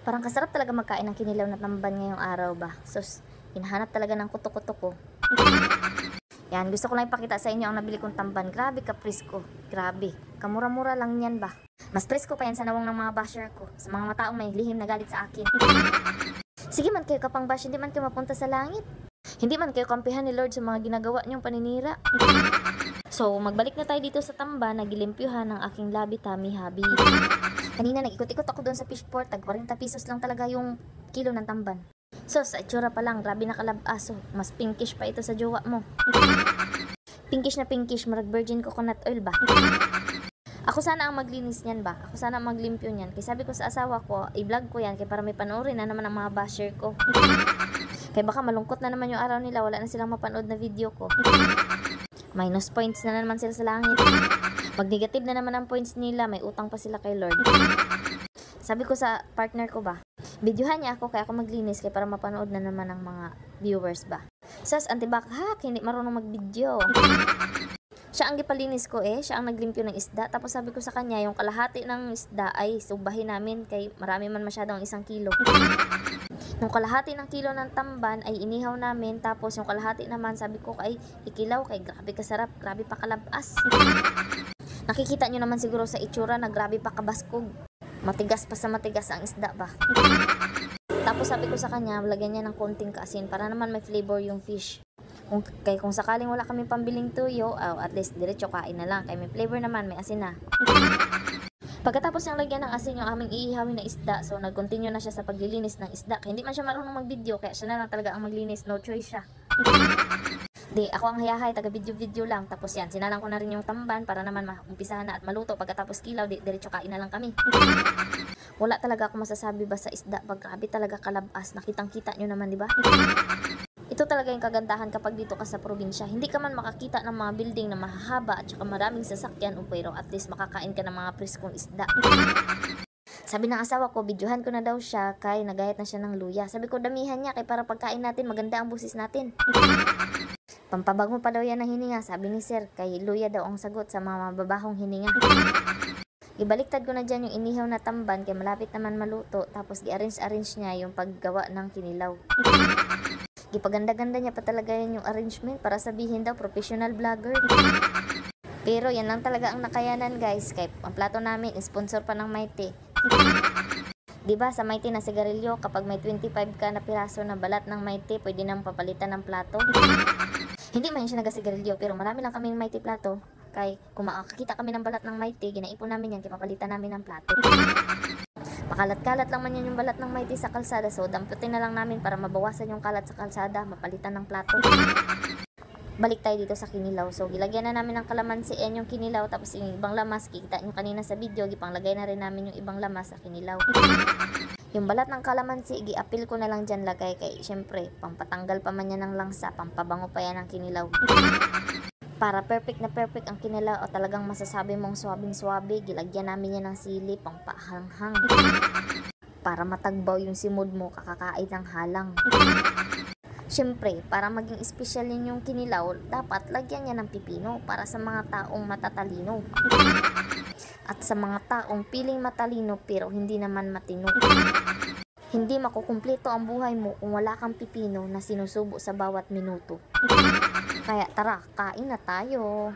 Parang kasarap talaga magkain ng kinilaw na tamban ngayong araw ba. Sus, hinahanap talaga ng kuto-kuto ko. Yan, gusto ko lang ipakita sa inyo ang nabili kong tamban. Grabe ka presko. Grabe. Kamura-mura lang yan ba. Mas presko pa yan sa nawang ng mga basher ko. Sa mga mataong may lihim na galit sa akin. Sige man kayo kapang bash, hindi man kayo mapunta sa langit. Hindi man kayo kampihan ni Lord sa mga ginagawa niyong paninira. So, magbalik na tayo dito sa tamban. Nagilimpyuhan ng aking labi tummy hobby. Kanina nag-ikot-ikot ako doon sa fishport. Tag 40 pesos lang talaga yung kilo ng tamban. So, sa itsura pa lang, grabe na kalabaso. Mas pinkish pa ito sa jowa mo. Pinkish na pinkish, marag virgin coconut oil ba? Ako sana ang maglinis niyan ba? Ako sana ang maglimpyo niyan. Kaya sabi ko sa asawa ko, i-vlog ko yan kaya para may panoorin na naman ang mga basher ko. Kaya baka malungkot na naman yung araw nila, wala na silang mapanood na video ko. Minus points na naman sila sa langit. Mag-negative na naman ang points nila, may utang pa sila kay Lord. Sabi ko sa partner ko ba, videohan niya ako kaya ako maglinis kaya para mapanood na naman ng mga viewers ba. Sas, anti-backhack, hindi marunong mag-video. Siya ang gipalinis ko siya ang naglimpyo ng isda. Tapos sabi ko sa kanya, yung kalahati ng isda ay subahin namin kay marami man masyadong 1 kilo. Yung kalahati ng kilo ng tamban ay inihaw namin. Tapos yung kalahati naman sabi ko ay ikilaw kay grabe kasarap, grabe pa kalabas. Nakikita nyo naman siguro sa itsura na grabe pa kabaskog. Matigas pa sa matigas ang isda ba. Tapos sabi ko sa kanya, lagyan niya ng konting kaasin para naman may flavor yung fish. Kung sakaling wala kami pambiling tuyo, at least diretso kain na lang. Kaya may flavor naman, may asin na. Pagkatapos niyang lagyan ng asin yung aming iihawin na isda, so nag-continue na siya sa paglilinis ng isda. Kaya hindi man siya marunong mag-video, kaya siya na lang talaga ang maglinis, no choice siya. Di, ako ang hayahay, taga-video-video lang. Tapos yan, sinalang ko na rin yung tamban para naman maumpisahan na at maluto. Pagkatapos kilaw, diretso kain na lang kami. Wala talaga ako masasabi ba sa isda. Pag grabe talaga kalabas, nakitang-kita nyo naman, di ba? Ito talaga yung kagandahan kapag dito ka sa probinsya. Hindi ka man makakita ng mga building na mahahaba at saka maraming sasakyan pero at least makakain ka ng mga preskong isda. Sabi ng asawa ko, videohan ko na daw siya kay nagayat na siya ng luya. Sabi ko, damihan niya kay para pagkain natin, maganda ang busis natin. Pampabango pa daw yan ng hininga, sabi ni sir, kay luya daw ang sagot sa mga mababahong hininga. Ibaliktad ko na dyan yung inihaw na tamban kay malapit naman maluto. Tapos i-arrange niya yung paggawa ng kinilaw. Gipaganda-ganda niya pa talaga yan yung arrangement para sabihin daw professional vlogger. Pero yan lang talaga ang nakayanan guys. Kaya ang plato namin sponsor pa ng Mighty. Diba sa Mighty na sigarilyo kapag may 25 ka na piraso na balat ng Mighty pwede nang papalitan ng plato. Hindi man siya nagasigarilyo pero marami lang kaming Mighty plato. Kaya kung makakita kami ng balat ng Mighty, ginaipon namin yan kaya papalitan namin ng plato. Makalat-kalat lang man yan yung balat ng Mighty sa kalsada, so damputin na lang namin para mabawasan yung kalat sa kalsada, mapalitan ng plato. Balik tayo dito sa kinilaw. So gilagyan na namin ng kalamansi yung kinilaw, tapos yung ibang lamas, kikita nyo kanina sa video, gipanglagay na rin namin yung ibang lamas sa kinilaw. Yung balat ng kalamansi, giapil ko na lang dyan lagay kay syempre, pampatanggal pa man yan ng langsa, pampabango pa yan ng kinilaw. Para perfect na perfect ang kinilaw o talagang masasabi mong swabing-swabe, gilagyan namin yan ng sili, pangpahanghang. Para matagbaw yung simod mo, kakakain ng halang. Siyempre, para maging espesyal yun yung kinilaw, dapat lagyan niya ng pipino para sa mga taong matatalino. At sa mga taong piling matalino pero hindi naman matino. Hindi makukumpleto ang buhay mo kung wala kang pipino na sinusubo sa bawat minuto. Kaya tara, kain na tayo.